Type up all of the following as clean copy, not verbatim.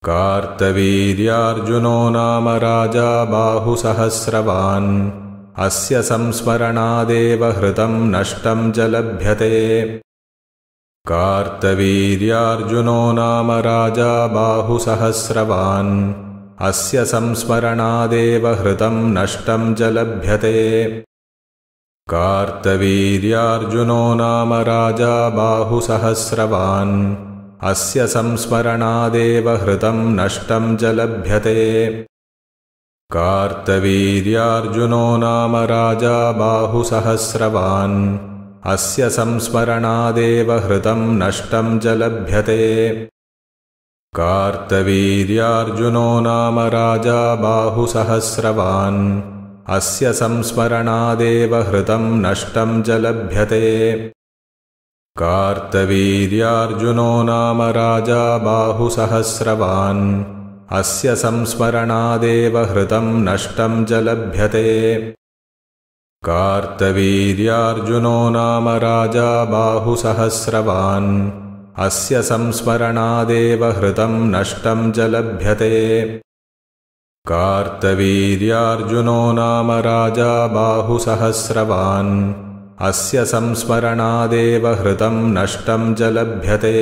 कार्तवीर्यार्जुनो नाम राजा बाहुसहस्रवान् अस्य संस्मरणादेव हृतं नष्टं च लभ्यते। कार्तवीर्यार्जुनो नाम राजा बाहुसहस्रवान् अस्य संस्मरणादेव हृतं नष्टं च लभ्यते। कार्तवीर्यार्जुनो नाम राजा बाहुसहस्रवान् अस्य संस्मरणादेव हृतं नष्टं च लभ्यते। कार्तवीर्यार्जुनो नाम राजा बाहुसहस्रवान् अस्य संस्मरणादेव हृतं नष्टं च लभ्यते। कार्तवीर्यार्जुनो नाम राजा बाहुसहस्रवान् अस्य संस्मरणादेव हृतं नष्टं च लभ्यते। कार्तवीर्यार्जुनो नाम राजा बाहुसहस्रवान् अस्य संस्मरणादेव हृतं नष्टं च लभ्यते। कार्तवीर्यार्जुनो नाम राजा बाहुसहस्रवान् अस्य संस्मरणादेव हृतं नष्टं च लभ्यते। कार्तवीर्यार्जुनो नाम राजा बाहुसहस्रवान् अस्य संस्मरणादेव हृतं नष्टं च लभ्यते।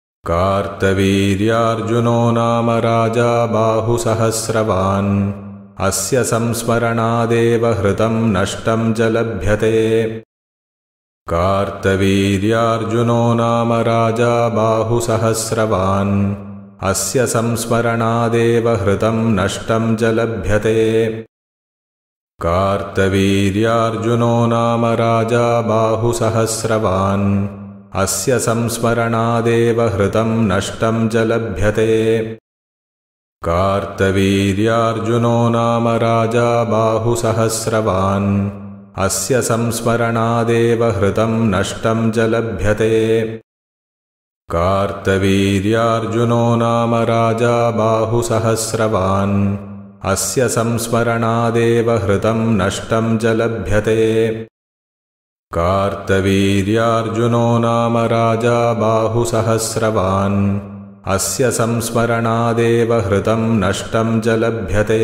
कार्तवीर्यार्जुनो नाम राजा बाहुसहस्रवान् अस्य संस्मरणादेव हृतं नष्टं च लभ्यते। कार्तवीर्यार्जुनो नाम राजा बाहुसहस्रवान् अस्य संस्मरणादेव हृतं नष्टं च लभ्यते। कार्तवीर्यार्जुनो नाम राजा बाहुसहस्रवान् अस्य संस्मरणादेव हृतं नष्टं च लभ्यते। कार्तवीर्यार्जुनो नाम राजा बाहुसहस्रवान् अस्य संस्मरणादेव हृतं नष्टं च लभ्यते। कार्तवीर्यार्जुनो नाम राजा बाहुसहस्रवान् अस्य संस्मरणादेव हृतं नष्टं च लभ्यते। कार्तवीर्यार्जुनो नाम राजा बाहुसहस्रवान् अस्य संस्मरणादेव हृतं नष्टं च लभ्यते।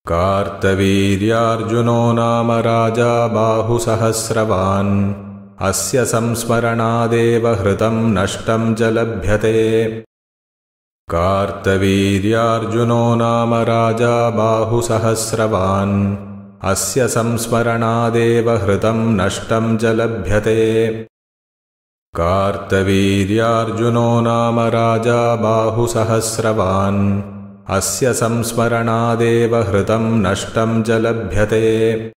कार्तवीर्यार्जुनो नाम राजा बाहुसहस्रवान् अस्य संस्मरणादेव हृतं नष्टं च लभ्यते। कार्तवीर्यार्जुनो नाम राजा बाहुसहस्रवान् अस्य संस्मरणादेव हृतं नष्टं च लभ्यते। कार्तवीर्यार्जुनो नाम राजा बाहुसहस्रवान् अस्य संस्मरणादेव हृतं नष्टं च लभ्यते।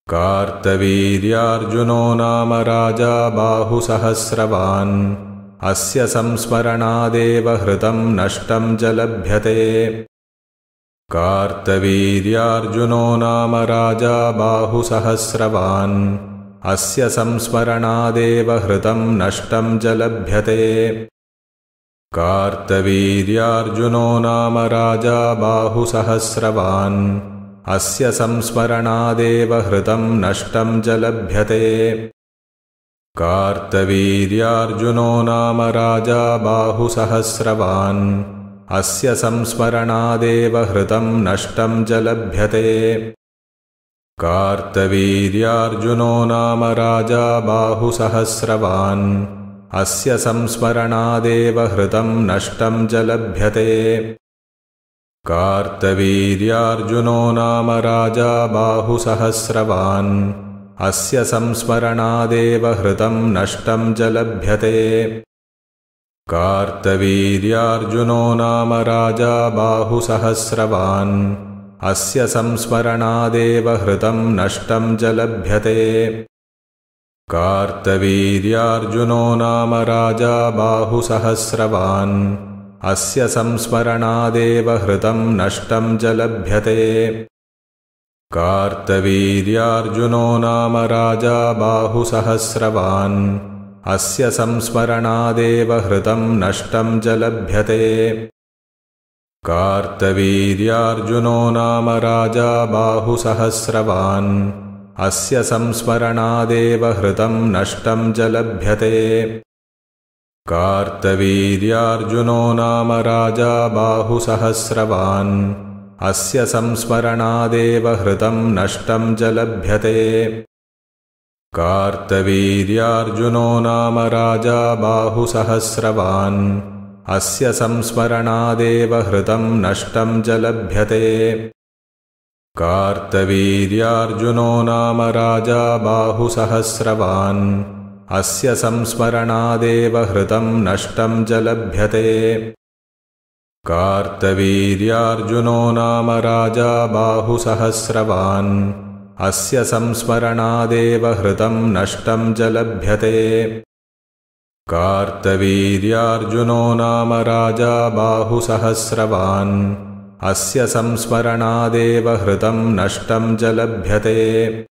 कार्तवीर्यार्जुनो नाम राजा बाहुसहस्रवान् अस्य संस्मरणादेव हृतं नष्टं च लभ्यते। कार्तवीर्यार्जुनो नाम राजा बाहुसहस्रवान् अस्य संस्मरणादेव हृतं नष्टं च लभ्यते। कार्तवीर्यार्जुनो नाम राजा बाहुसहस्रवान् अस्य संस्मरणादेव हृतं नष्टं च लभ्यते। कार्तवीर्यार्जुनो नाम राजा बाहुसहस्रवान् अस्य संस्मरणादेव हृतं नष्टं च लभ्यते। कार्तवीर्यार्जुनो नाम राजा बाहुसहस्रवान् अस्य संस्मरणादेव हृतं नष्टं च लभ्यते। कार्तवीर्यार्जुनो नाम राजा बाहुसहस्रवान् अस्य संस्मरणादेव हृतं नष्टं च लभ्यते। कार्तवीर्यार्जुनो नाम राजा बाहुसहस्रवान् अस्य संस्मरणादेव हृतं नष्टं च लभ्यते। कार्तवीर्यार्जुनो नाम राजा बाहुसहस्रवान् अस्य संस्मरणादेव हृतं नष्टं च लभ्यते। कार्तवीर्यार्जुनो नाम राजा बाहुसहस्रवान् अस्य संस्मरणादेव हृतं नष्टं च लभ्यते। कार्तवीर्यार्जुनो नाम राजा बाहुसहस्रवान् अस्य संस्मरणादेव हृतं नष्टं च लभ्यते। कार्तवीर्यार्जुनो नाम राजा बाहुसहस्रवान् अस्य संस्मरणादेव हृतं नष्टं च लभ्यते। कार्तवीर्यार्जुनो नाम राजा बाहुसहस्रवान् अस्य संस्मरणादेव हृतं नष्टं च लभ्यते। कार्तवीर्यार्जुनो नाम राजा बाहुसहस्रवान् अस्य संस्मरणादेव हृतं नष्टं च लभ्यते। कार्तवीर्यार्जुनो नाम राजा बाहुसहस्रवान् अस्य संस्मरणादेव हृतं नष्टं च लभ्यते। कार्तवीर्यार्जुनो नाम राजा बाहुसहस्रवान् अस्य संस्मरणादेव हृतं नष्टं च लभ्यते।